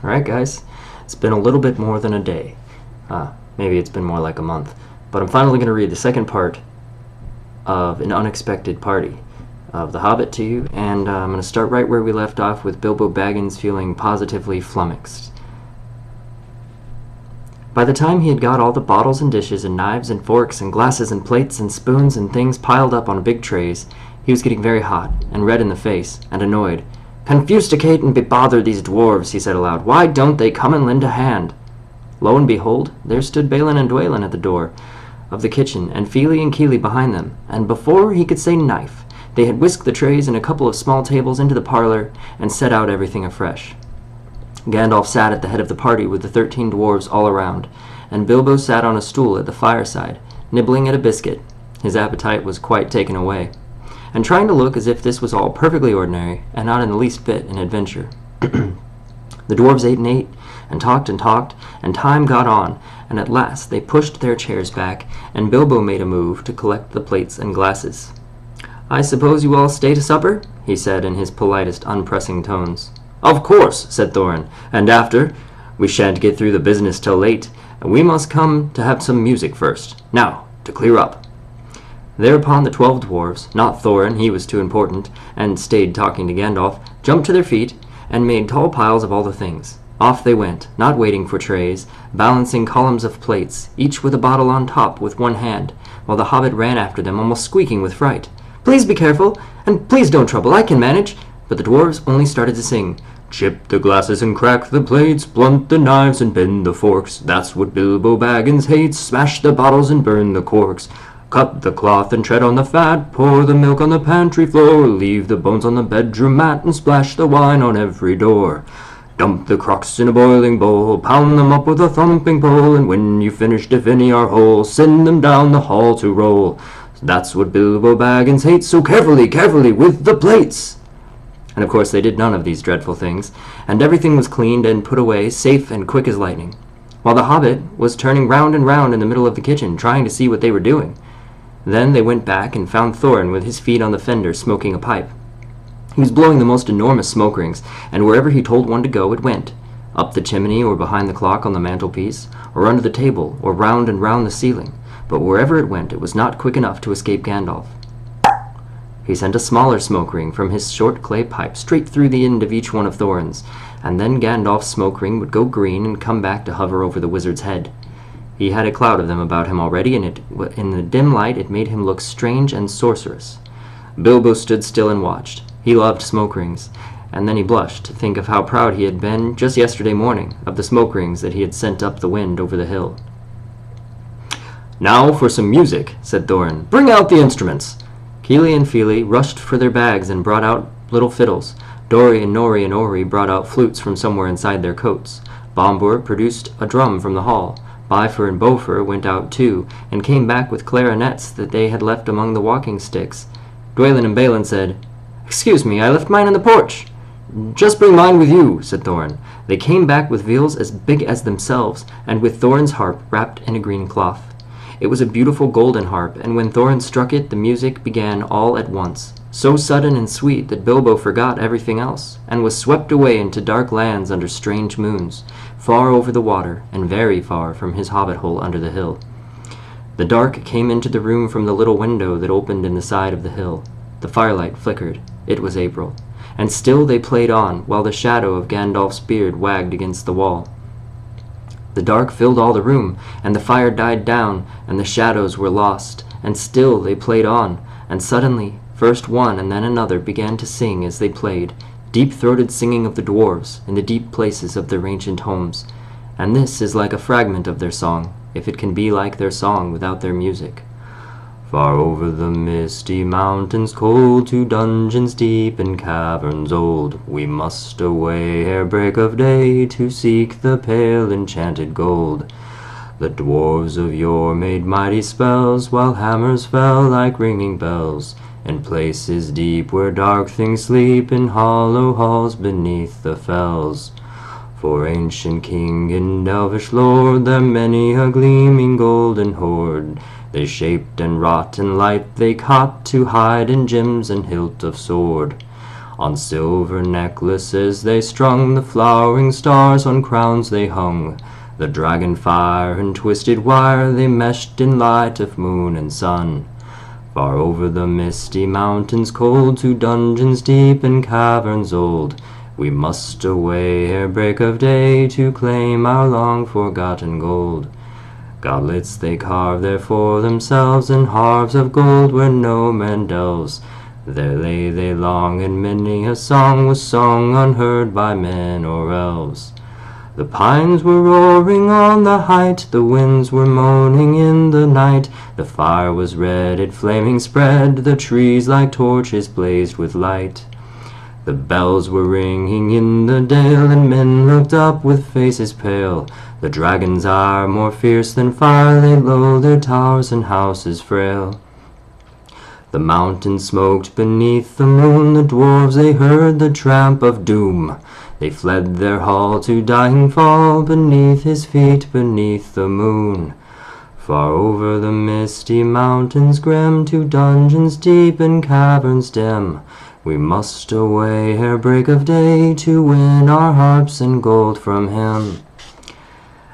Alright guys, it's been a little bit more than a day. Maybe it's been more like a month. But I'm finally going to read the second part of An Unexpected Party of The Hobbit to you, and I'm going to start right where we left off with Bilbo Baggins feeling positively flummoxed. By the time he had got all the bottles and dishes and knives and forks and glasses and plates and spoons and things piled up on big trays, he was getting very hot and red in the face and annoyed. "Confusticate and bebother these dwarves," he said aloud. "Why don't they come and lend a hand?" Lo and behold, there stood Balin and Dwalin at the door of the kitchen, and Fili and Kili behind them, and before he could say knife, they had whisked the trays and a couple of small tables into the parlor and set out everything afresh. Gandalf sat at the head of the party with the 13 dwarves all around, and Bilbo sat on a stool at the fireside, nibbling at a biscuit. His appetite was quite taken away, and trying to look as if this was all perfectly ordinary and not in the least bit an adventure. The dwarves ate, and talked, and time got on, and at last they pushed their chairs back, and Bilbo made a move to collect the plates and glasses. "I suppose you all stay to supper?" he said in his politest, unpressing tones. "Of course," said Thorin, "and after? We shan't get through the business till late, and we must come to have some music first. Now, to clear up." Thereupon the 12 dwarves, not Thorin, he was too important, and stayed talking to Gandalf, jumped to their feet, and made tall piles of all the things. Off they went, not waiting for trays, balancing columns of plates, each with a bottle on top with one hand, while the hobbit ran after them, almost squeaking with fright. "Please be careful, and please don't trouble, I can manage." But the dwarves only started to sing, "Chip the glasses and crack the plates, blunt the knives and bend the forks. That's what Bilbo Baggins hates, smash the bottles and burn the corks. Cut the cloth and tread on the fat, pour the milk on the pantry floor, leave the bones on the bedroom mat and splash the wine on every door. Dump the crocks in a boiling bowl, pound them up with a thumping pole, and when you finish if any are whole, send them down the hall to roll. That's what Bilbo Baggins hates, so carefully, carefully with the plates." And of course they did none of these dreadful things, and everything was cleaned and put away, safe and quick as lightning, while the hobbit was turning round and round in the middle of the kitchen, trying to see what they were doing. Then they went back and found Thorin with his feet on the fender, smoking a pipe. He was blowing the most enormous smoke rings, and wherever he told one to go, it went. Up the chimney, or behind the clock on the mantelpiece, or under the table, or round and round the ceiling. But wherever it went, it was not quick enough to escape Gandalf. He sent a smaller smoke ring from his short clay pipe straight through the end of each one of Thorin's, and then Gandalf's smoke ring would go green and come back to hover over the wizard's head. He had a cloud of them about him already, and in the dim light it made him look strange and sorcerous. Bilbo stood still and watched. He loved smoke rings, and then he blushed to think of how proud he had been just yesterday morning of the smoke rings that he had sent up the wind over the hill. "Now for some music," said Thorin. "Bring out the instruments." Kili and Fili rushed for their bags and brought out little fiddles. Dori and Nori and Ori brought out flutes from somewhere inside their coats. Bombur produced a drum from the hall. Bifur and Bofur went out too, and came back with clarinets that they had left among the walking sticks. Dwalin and Balin said, "Excuse me, I left mine on the porch." "Just bring mine with you," said Thorin. They came back with viols as big as themselves, and with Thorin's harp wrapped in a green cloth. It was a beautiful golden harp, and when Thorin struck it, the music began all at once, so sudden and sweet that Bilbo forgot everything else, and was swept away into dark lands under strange moons, far over the water, and very far from his hobbit hole under the hill. The dark came into the room from the little window that opened in the side of the hill. The firelight flickered. It was April. And still they played on, while the shadow of Gandalf's beard wagged against the wall. The dark filled all the room, and the fire died down, and the shadows were lost, and still they played on, and suddenly, first one and then another began to sing as they played, deep-throated singing of the dwarves in the deep places of their ancient homes. And this is like a fragment of their song, if it can be like their song without their music. "Far over the misty mountains cold, to dungeons deep and caverns old, we must away ere break of day, to seek the pale enchanted gold. The dwarves of yore made mighty spells, while hammers fell like ringing bells, in places deep where dark things sleep, in hollow halls beneath the fells. For ancient king and elvish lord, there many a gleaming golden hoard they shaped and wrought, and light they caught, to hide in gems and hilt of sword. On silver necklaces they strung, the flowering stars on crowns they hung. The dragon fire and twisted wire they meshed in light of moon and sun. Far over the misty mountains cold, to dungeons deep and caverns old, we must away ere break of day, to claim our long-forgotten gold. Goblets they carve there for themselves, and harps of gold where no man delves. There lay they long, and many a song was sung unheard by men or elves. The pines were roaring on the height, the winds were moaning in the night. The fire was red, it flaming spread, the trees like torches blazed with light. The bells were ringing in the dale, and men looked up with faces pale. The dragon's ire, more fierce than fire, laid low their towers and houses frail. The mountain smoked beneath the moon, the dwarves they heard the tramp of doom. They fled their hall to dying fall, beneath his feet, beneath the moon. Far over the misty mountains grim, to dungeons deep and caverns dim, we must away ere break of day, to win our harps and gold from him.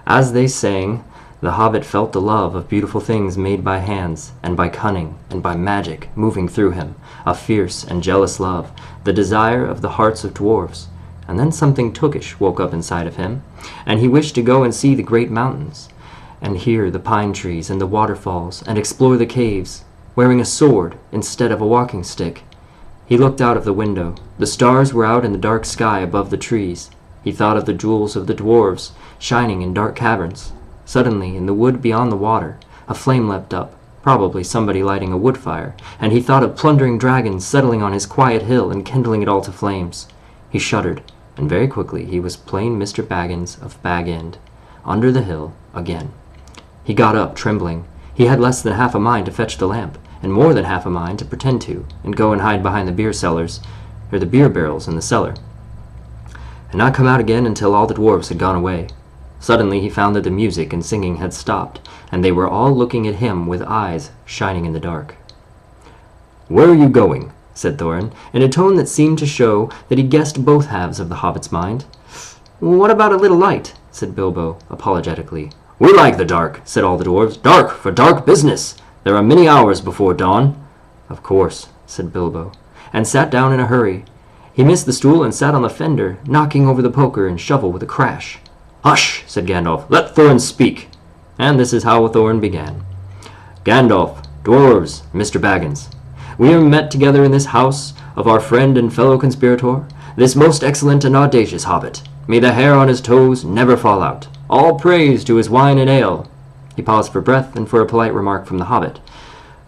As they sang, the hobbit felt the love of beautiful things made by hands, and by cunning, and by magic, moving through him, a fierce and jealous love, the desire of the hearts of dwarves. And then something tookish woke up inside of him, and he wished to go and see the great mountains, and hear the pine trees and the waterfalls, and explore the caves, wearing a sword instead of a walking stick. He looked out of the window. The stars were out in the dark sky above the trees. He thought of the jewels of the dwarves, shining in dark caverns. Suddenly, in the wood beyond the water, a flame leapt up, probably somebody lighting a wood fire, and he thought of plundering dragons settling on his quiet hill and kindling it all to flames. He shuddered, and very quickly he was plain Mr. Baggins of Bag End, under the hill again. He got up, trembling. He had less than half a mind to fetch the lamp, and more than half a mind to pretend to, and go and hide behind the beer cellars, or the beer barrels in the cellar, and not come out again until all the dwarves had gone away. Suddenly he found that the music and singing had stopped, and they were all looking at him with eyes shining in the dark. "Where are you going?" said Thorin, in a tone that seemed to show that he guessed both halves of the hobbit's mind. "What about a little light?" said Bilbo, apologetically. "We like the dark," said all the dwarves. "Dark for dark business. There are many hours before dawn." "Of course," said Bilbo, and sat down in a hurry. He missed the stool and sat on the fender, knocking over the poker and shovel with a crash. "Hush!" said Gandalf. "Let Thorin speak." And this is how Thorin began. "Gandalf, dwarves, Mr. Baggins, we are met together in this house of our friend and fellow conspirator, this most excellent and audacious hobbit. May the hair on his toes never fall out. All praise to his wine and ale." He paused for breath and for a polite remark from the hobbit.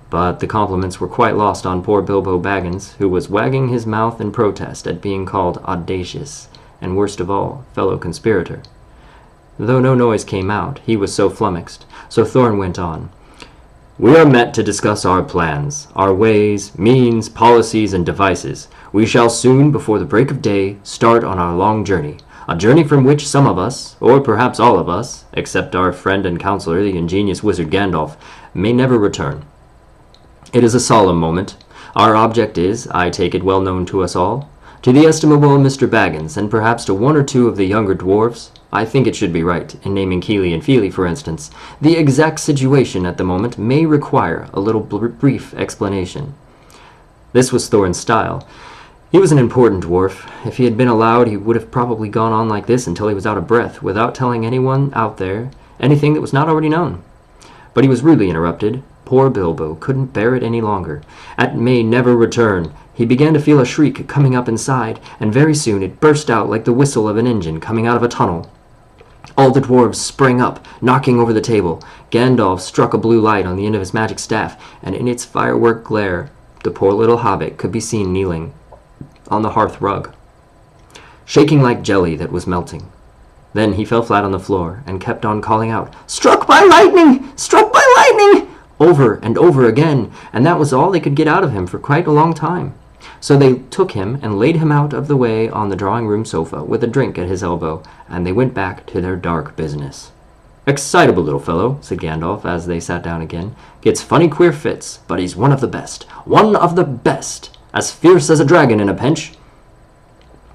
But the compliments were quite lost on poor Bilbo Baggins, who was wagging his mouth in protest at being called audacious, and worst of all, fellow conspirator. Though no noise came out, he was so flummoxed, so Thorin went on. "We are met to discuss our plans, our ways, means, policies, and devices. We shall soon, before the break of day, start on our long journey, a journey from which some of us, or perhaps all of us, except our friend and counselor, the ingenious wizard Gandalf, may never return. It is a solemn moment. Our object is, I take it, well known to us all. To the estimable Mr. Baggins, and perhaps to one or two of the younger dwarves, I think it should be right, in naming Keely and Feely, for instance. The exact situation at the moment may require a little brief explanation." This was Thorin's style. He was an important dwarf. If he had been allowed, he would have probably gone on like this until he was out of breath, without telling anyone out there anything that was not already known. But he was rudely interrupted. Poor Bilbo couldn't bear it any longer. At may never return, he began to feel a shriek coming up inside, and very soon it burst out like the whistle of an engine coming out of a tunnel. All the dwarves sprang up, knocking over the table. Gandalf struck a blue light on the end of his magic staff, and in its firework glare, the poor little hobbit could be seen kneeling on the hearth rug, shaking like jelly that was melting. Then he fell flat on the floor and kept on calling out, "Struck by lightning! Struck by lightning!" over and over again, and that was all they could get out of him for quite a long time. So they took him and laid him out of the way on the drawing-room sofa with a drink at his elbow, and they went back to their dark business. "Excitable little fellow," said Gandalf as they sat down again. "Gets funny queer fits, but he's one of the best. One of the best! As fierce as a dragon in a pinch."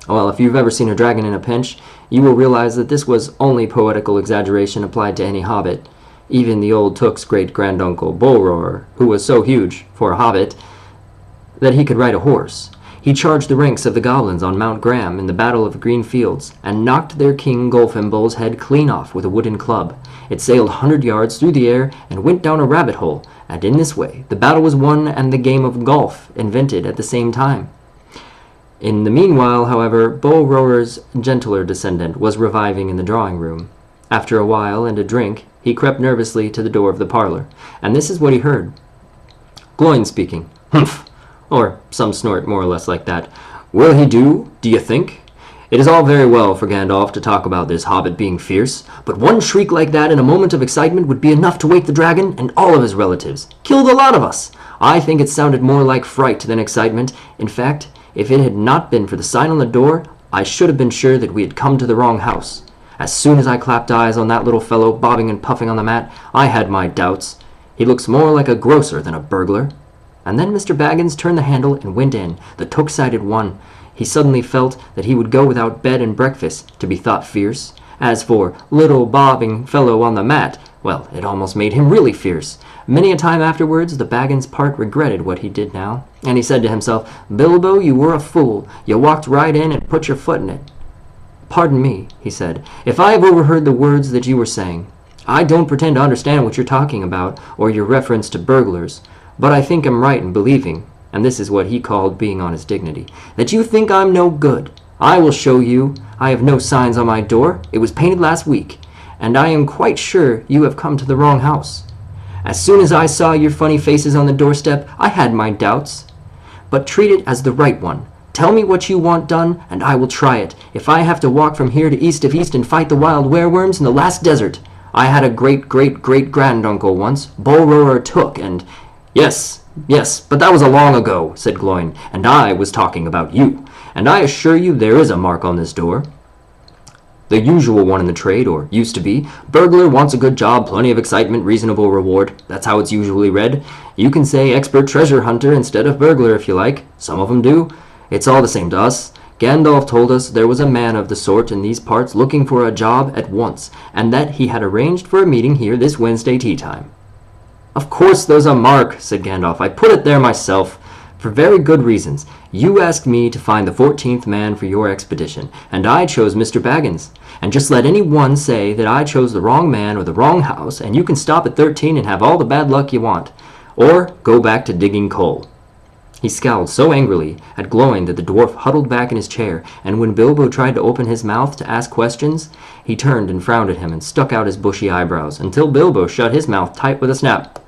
Well, if you've ever seen a dragon in a pinch, you will realize that this was only poetical exaggeration applied to any hobbit. Even the old Took's great-granduncle, Bullroarer, who was so huge, for a hobbit, that he could ride a horse. He charged the ranks of the goblins on Mount Graham in the Battle of the Green Fields, and knocked their king Golfimbol's head clean off with a wooden club. It sailed 100 yards through the air and went down a rabbit hole, and in this way the battle was won and the game of golf invented at the same time. In the meanwhile, however, Bullroarer's gentler descendant was reviving in the drawing-room. After a while and a drink, he crept nervously to the door of the parlor, and this is what he heard. Gloin speaking. Humph! Or some snort more or less like that. Will he do you think? It is all very well for Gandalf to talk about this hobbit being fierce, but one shriek like that in a moment of excitement would be enough to wake the dragon and all of his relatives. Kill the lot of us! I think it sounded more like fright than excitement. In fact, if it had not been for the sign on the door, I should have been sure that we had come to the wrong house. As soon as I clapped eyes on that little fellow bobbing and puffing on the mat, I had my doubts. He looks more like a grocer than a burglar. And then Mr. Baggins turned the handle and went in, the took-sided one. He suddenly felt that he would go without bed and breakfast to be thought fierce. As for little bobbing fellow on the mat, well, it almost made him really fierce. Many a time afterwards the Baggins part regretted what he did now, and he said to himself, Bilbo, you were a fool. You walked right in and put your foot in it. Pardon me, he said, if I have overheard the words that you were saying. I don't pretend to understand what you're talking about, or your reference to burglars. But I think I'm right in believing, and this is what he called being on his dignity, that you think I'm no good. I will show you. I have no signs on my door. It was painted last week, and I am quite sure you have come to the wrong house. As soon as I saw your funny faces on the doorstep, I had my doubts. But treat it as the right one. Tell me what you want done, and I will try it, if I have to walk from here to east of east and fight the wild wereworms in the last desert. I had a great-great-great-granduncle once, Bullroarer Took, and... Yes, but that was a long ago, said Gloin, and I was talking about you. And I assure you there is a mark on this door. The usual one in the trade, or used to be. Burglar wants a good job, plenty of excitement, reasonable reward. That's how it's usually read. You can say expert treasure hunter instead of burglar if you like. Some of them do. It's all the same to us. Gandalf told us there was a man of the sort in these parts looking for a job at once, and that he had arranged for a meeting here this Wednesday tea time. Of course there's a mark, said Gandalf. I put it there myself, for very good reasons. You asked me to find the 14th man for your expedition, and I chose Mr. Baggins. And just let any one say that I chose the wrong man or the wrong house, and you can stop at 13 and have all the bad luck you want. Or go back to digging coal. He scowled so angrily at Gloin that the dwarf huddled back in his chair, and when Bilbo tried to open his mouth to ask questions, he turned and frowned at him and stuck out his bushy eyebrows, until Bilbo shut his mouth tight with a snap.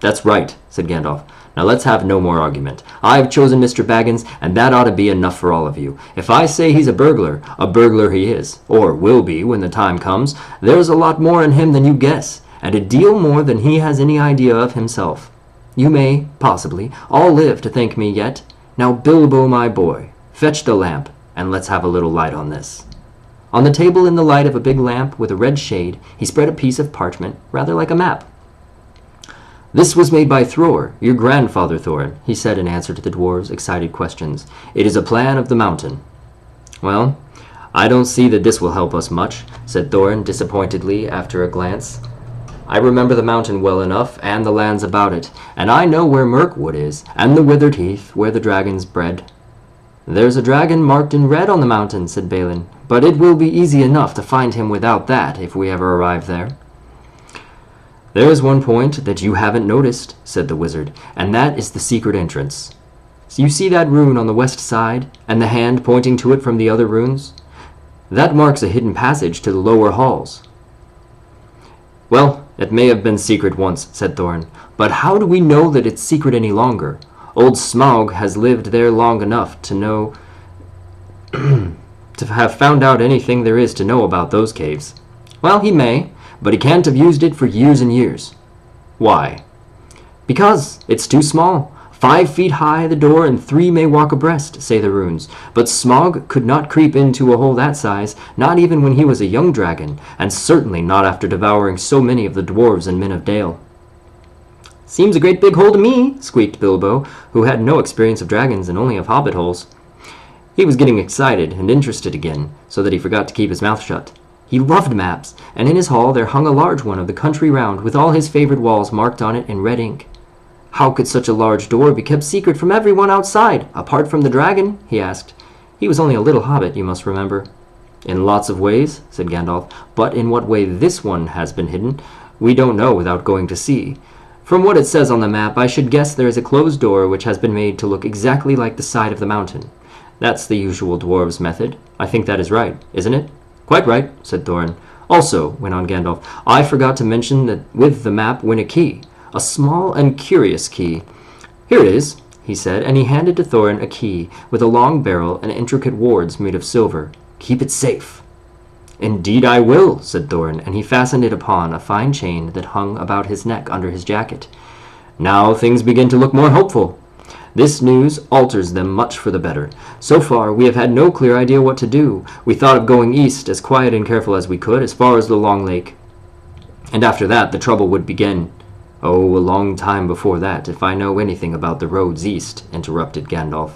That's right, said Gandalf. Now let's have no more argument. I've chosen Mr. Baggins, and that ought to be enough for all of you. If I say he's a burglar he is, or will be when the time comes. There's a lot more in him than you guess, and a deal more than he has any idea of himself. You may, possibly, all live to thank me yet. Now, Bilbo, my boy, fetch the lamp, and let's have a little light on this. On the table in the light of a big lamp with a red shade, he spread a piece of parchment, rather like a map. This was made by Thror, your grandfather Thorin, he said in answer to the dwarves' excited questions. It is a plan of the mountain. Well, I don't see that this will help us much, said Thorin disappointedly after a glance. I remember the mountain well enough, and the lands about it, and I know where Mirkwood is, and the Withered Heath, where the dragons bred. There's a dragon marked in red on the mountain, said Balin, but it will be easy enough to find him without that, if we ever arrive there. There is one point that you haven't noticed, said the wizard, and that is the secret entrance. So you see that rune on the west side, and the hand pointing to it from the other runes? That marks a hidden passage to the lower halls. Well, it may have been secret once, said Thorin, but how do we know that it's secret any longer? Old Smaug has lived there long enough to know... to have found out anything there is to know about those caves. Well, he may, but he can't have used it for years and years. Why? Because it's too small. 5 feet high the door, and 3 may walk abreast, say the runes. But Smaug could not creep into a hole that size, not even when he was a young dragon, and certainly not after devouring so many of the dwarves and men of Dale. Seems a great big hole to me, squeaked Bilbo, who had no experience of dragons and only of hobbit holes. He was getting excited and interested again, so that he forgot to keep his mouth shut. He loved maps, and in his hall there hung a large one of the country round, with all his favorite walls marked on it in red ink. "How could such a large door be kept secret from everyone outside, apart from the dragon?" he asked. He was only a little hobbit, you must remember. "In lots of ways," said Gandalf, "but in what way this one has been hidden, we don't know without going to see. From what it says on the map, I should guess there is a closed door which has been made to look exactly like the side of the mountain. That's the usual dwarves' method. I think that is right, isn't it?" "Quite right," said Thorin. "Also," went on Gandalf, "I forgot to mention that with the map went a key, a small and curious key. Here it is," he said, and he handed to Thorin a key with a long barrel and intricate wards made of silver. "Keep it safe." "Indeed I will," said Thorin, and he fastened it upon a fine chain that hung about his neck under his jacket. "Now things begin to look more hopeful. This news alters them much for the better. So far, we have had no clear idea what to do. We thought of going east, as quiet and careful as we could, as far as the Long Lake. And after that, the trouble would begin." "Oh, a long time before that, if I know anything about the roads east," interrupted Gandalf.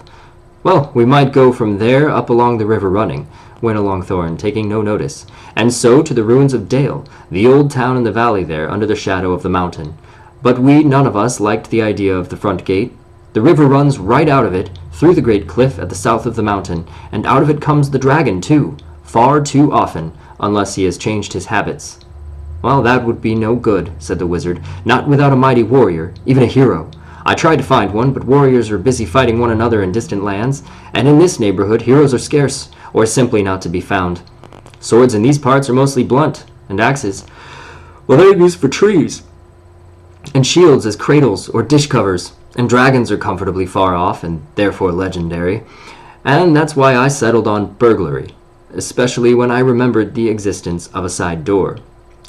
"Well, we might go from there up along the river Running," went along Thorin, taking no notice, "and so to the ruins of Dale, the old town in the valley there, under the shadow of the mountain. But we none of us liked the idea of the front gate. The river runs right out of it, through the great cliff at the south of the mountain, and out of it comes the dragon, too, far too often, unless he has changed his habits." "Well, that would be no good," said the wizard, "not without a mighty warrior, even a hero. I tried to find one, but warriors are busy fighting one another in distant lands, and in this neighborhood heroes are scarce, or simply not to be found. Swords in these parts are mostly blunt, and axes, well, they're used for trees, and shields as cradles or dish covers, and dragons are comfortably far off, and therefore legendary. And that's why I settled on burglary, especially when I remembered the existence of a side door.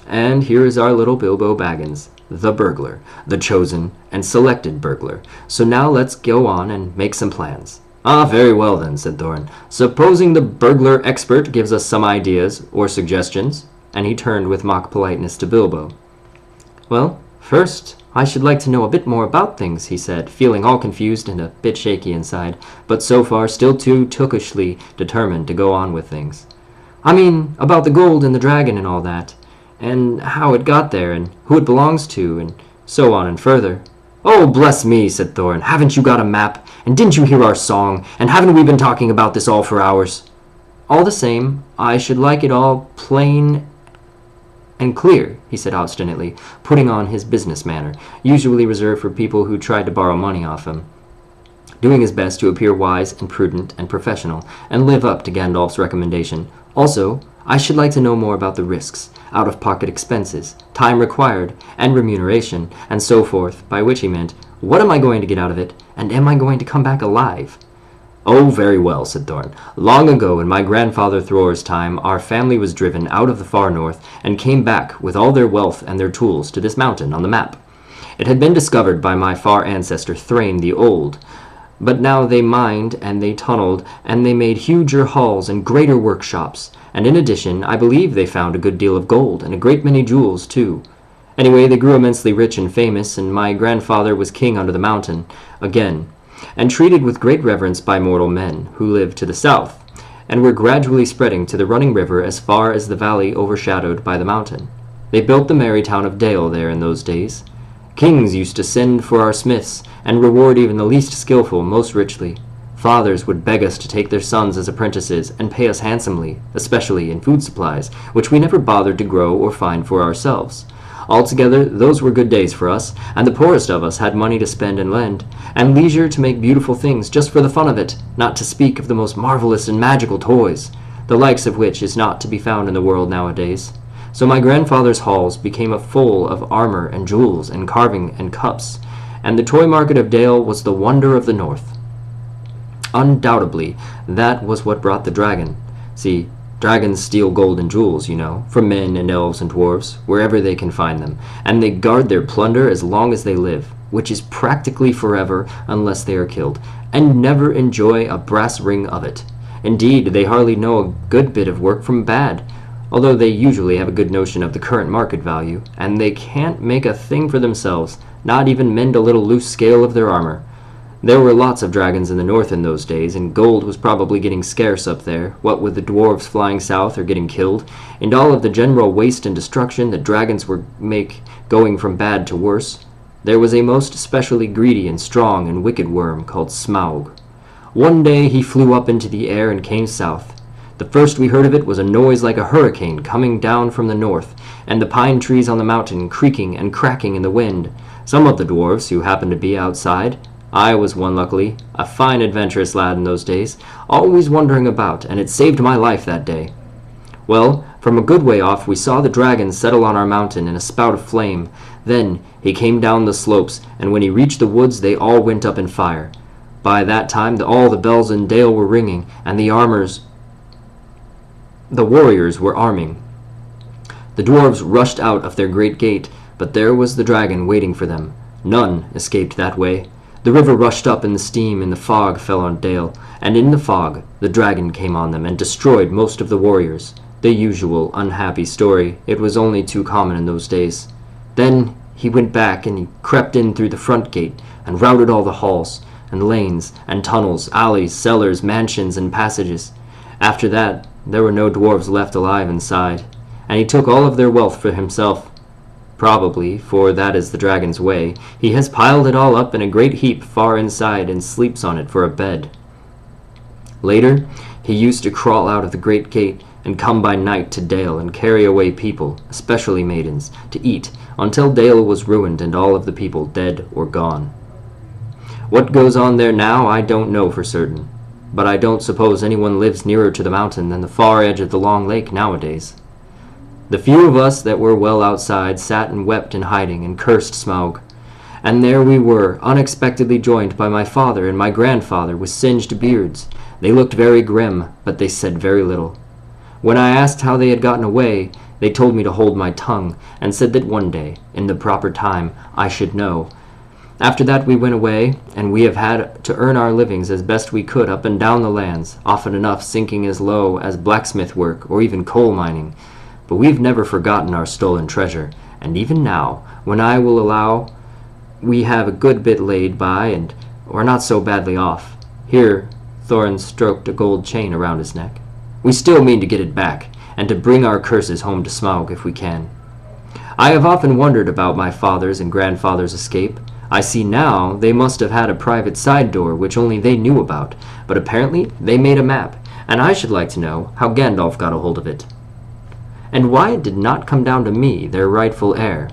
And here is our little Bilbo Baggins, the burglar, the chosen and selected burglar. So now let's go on and make some plans." "Ah, very well then," said Thorin. "Supposing the burglar expert gives us some ideas or suggestions," and he turned with mock politeness to Bilbo. "Well, first, I should like to know a bit more about things," he said, feeling all confused and a bit shaky inside, but so far still too tookishly determined to go on with things. "I mean, about the gold and the dragon and all that, and how it got there, and who it belongs to, and so on and further." "Oh, bless me," said Thorin, "haven't you got a map? And didn't you hear our song? And haven't we been talking about this all for hours?" "All the same, I should like it all plain and clear," he said obstinately, putting on his business manner, usually reserved for people who tried to borrow money off him, doing his best to appear wise and prudent and professional, and live up to Gandalf's recommendation. "Also, I should like to know more about the risks, out-of-pocket expenses, time required, and remuneration, and so forth, by which he meant, what am I going to get out of it, and am I going to come back alive?" "Oh, very well," said Thorin. "Long ago, in my grandfather Thror's time, our family was driven out of the far north, and came back with all their wealth and their tools to this mountain on the map. It had been discovered by my far ancestor Thrain the Old, but now they mined and they tunneled, and they made huger halls and greater workshops, and in addition, I believe they found a good deal of gold, and a great many jewels, too. Anyway, they grew immensely rich and famous, and my grandfather was king under the mountain, again, and treated with great reverence by mortal men, who lived to the south, and were gradually spreading to the running river as far as the valley overshadowed by the mountain. They built the merry town of Dale there in those days. Kings used to send for our smiths, and reward even the least skillful most richly. Fathers would beg us to take their sons as apprentices, and pay us handsomely, especially in food supplies, which we never bothered to grow or find for ourselves. Altogether, those were good days for us, and the poorest of us had money to spend and lend, and leisure to make beautiful things just for the fun of it, not to speak of the most marvelous and magical toys, the likes of which is not to be found in the world nowadays. So my grandfather's halls became full of armor and jewels and carving and cups, and the toy market of Dale was the wonder of the north. Undoubtedly, that was what brought the dragon. See, dragons steal gold and jewels, you know, from men and elves and dwarves, wherever they can find them, and they guard their plunder as long as they live, which is practically forever unless they are killed, and never enjoy a brass ring of it. Indeed, they hardly know a good bit of work from bad, although they usually have a good notion of the current market value, and they can't make a thing for themselves, not even mend a little loose scale of their armor. There were lots of dragons in the north in those days, and gold was probably getting scarce up there, what with the dwarves flying south or getting killed, and all of the general waste and destruction that dragons were going from bad to worse. There was a most especially greedy and strong and wicked worm called Smaug. One day he flew up into the air and came south. The first we heard of it was a noise like a hurricane coming down from the north, and the pine trees on the mountain creaking and cracking in the wind. Some of the dwarves who happened to be outside, I was one luckily, a fine adventurous lad in those days, always wandering about, and it saved my life that day. Well, from a good way off we saw the dragon settle on our mountain in a spout of flame. Then he came down the slopes, and when he reached the woods they all went up in fire. By that time all the bells in Dale were ringing, and the warriors were arming. The dwarves rushed out of their great gate, but there was the dragon waiting for them. None escaped that way. The river rushed up in the steam, and the fog fell on Dale, and in the fog the dragon came on them and destroyed most of the warriors. The usual unhappy story. It was only too common in those days. Then he went back and he crept in through the front gate and routed all the halls and lanes and tunnels, alleys, cellars, mansions, and passages. After that there were no dwarves left alive inside, and he took all of their wealth for himself. Probably, for that is the dragon's way, he has piled it all up in a great heap far inside and sleeps on it for a bed. Later, he used to crawl out of the great gate and come by night to Dale and carry away people, especially maidens, to eat, until Dale was ruined and all of the people dead or gone. What goes on there now I don't know for certain, but I don't suppose anyone lives nearer to the mountain than the far edge of the long lake nowadays. The few of us that were well outside sat and wept in hiding and cursed Smaug. And there we were, unexpectedly joined by my father and my grandfather with singed beards. They looked very grim, but they said very little. When I asked how they had gotten away, they told me to hold my tongue, and said that one day, in the proper time, I should know. After that we went away, and we have had to earn our livings as best we could up and down the lands, often enough sinking as low as blacksmith work or even coal mining. But we've never forgotten our stolen treasure, and even now, when I will allow we have a good bit laid by and are not so badly off. Here, Thorin stroked a gold chain around his neck. We still mean to get it back, and to bring our curses home to Smaug if we can. I have often wondered about my father's and grandfather's escape. I see now they must have had a private side door which only they knew about, but apparently they made a map, and I should like to know how Gandalf got a hold of it. And why it did not come down to me, their rightful heir.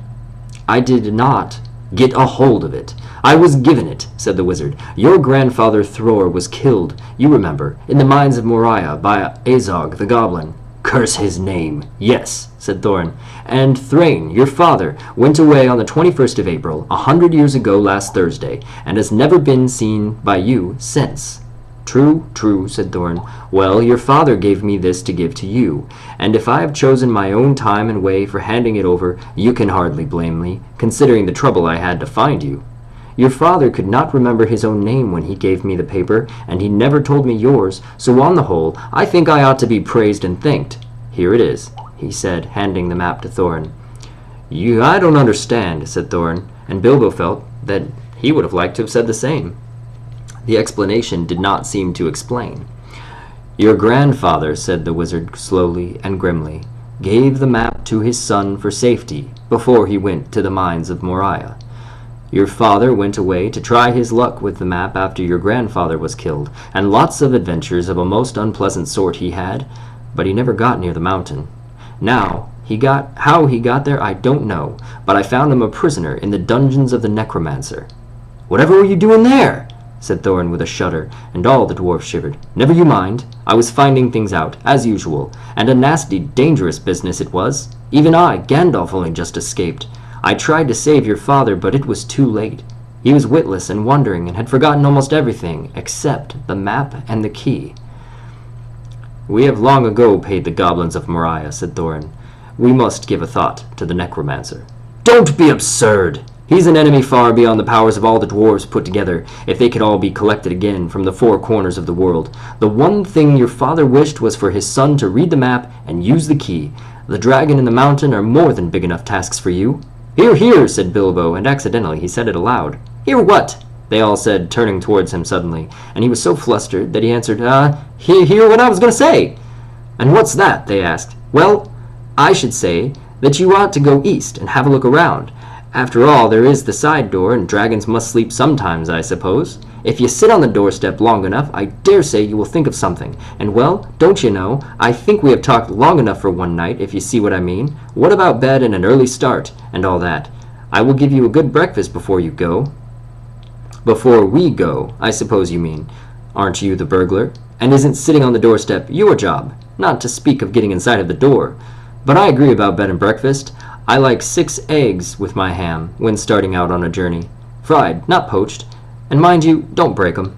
I did not get a hold of it. I was given it, said the wizard. Your grandfather Thror was killed, you remember, in the mines of Moria by Azog the goblin. Curse his name. Yes, said Thorin. And Thrain, your father, went away on the 21st of April, 100 years ago last Thursday, and has never been seen by you since. True, true, said Thorin. Well, your father gave me this to give to you, and if I have chosen my own time and way for handing it over, you can hardly blame me, considering the trouble I had to find you. Your father could not remember his own name when he gave me the paper, and he never told me yours, so on the whole, I think I ought to be praised and thanked. Here it is, he said, handing the map to Thorin. I don't understand, said Thorin, and Bilbo felt that he would have liked to have said the same. The explanation did not seem to explain. Your grandfather, said the wizard slowly and grimly, gave the map to his son for safety before he went to the mines of Moria. Your father went away to try his luck with the map after your grandfather was killed, and lots of adventures of a most unpleasant sort he had, but he never got near the mountain. How he got there I don't know, but I found him a prisoner in the dungeons of the necromancer. Whatever were you doing there? Said Thorin with a shudder, and all the dwarfs shivered. Never you mind. I was finding things out, as usual, and a nasty, dangerous business it was. Even I, Gandalf, only just escaped. I tried to save your father, but it was too late. He was witless and wandering, and had forgotten almost everything, except the map and the key. We have long ago paid the goblins of Moria, said Thorin. We must give a thought to the necromancer. Don't be absurd! He's an enemy far beyond the powers of all the dwarves put together, if they could all be collected again from the four corners of the world. The one thing your father wished was for his son to read the map and use the key. The dragon and the mountain are more than big enough tasks for you. Hear, hear, said Bilbo, and accidentally he said it aloud. Hear what? they all said, turning towards him suddenly, and he was so flustered that he answered, hear what I was going to say." "And what's that?" they asked. "Well, I should say that you ought to go east and have a look around. After all, there is the side door, and dragons must sleep sometimes, I suppose. If you sit on the doorstep long enough, I dare say you will think of something. And, well, don't you know, I think we have talked long enough for one night, if you see what I mean. What about bed and an early start, and all that? I will give you a good breakfast before you go." "Before we go, I suppose you mean. Aren't you the burglar? And isn't sitting on the doorstep your job? Not to speak of getting inside of the door. But I agree about bed and breakfast. I like 6 eggs with my ham when starting out on a journey. Fried, not poached. And mind you, don't break 'em."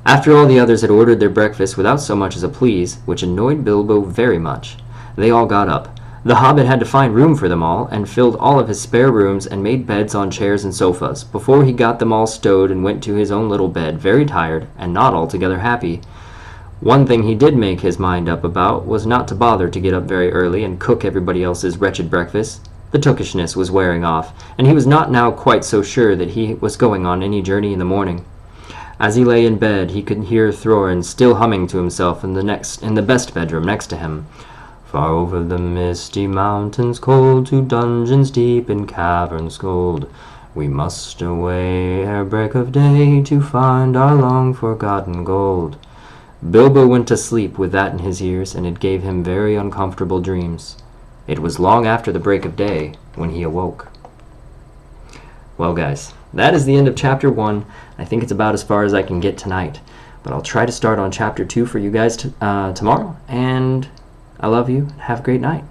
After all the others had ordered their breakfast without so much as a please, which annoyed Bilbo very much, they all got up. The Hobbit had to find room for them all, and filled all of his spare rooms and made beds on chairs and sofas, before he got them all stowed and went to his own little bed, very tired, and not altogether happy. One thing he did make his mind up about was not to bother to get up very early and cook everybody else's wretched breakfast. The tookishness was wearing off, and he was not now quite so sure that he was going on any journey in the morning. As he lay in bed, he could hear Thorin still humming to himself in the best bedroom next to him. "Far over the misty mountains cold, to dungeons deep in caverns cold, we must away ere break of day, to find our long-forgotten gold." Bilbo went to sleep with that in his ears, and it gave him very uncomfortable dreams. It was long after the break of day when he awoke. Well, guys, that is the end of Chapter 1. I think it's about as far as I can get tonight. But I'll try to start on Chapter 2 for you guys tomorrow. And I love you. Have a great night.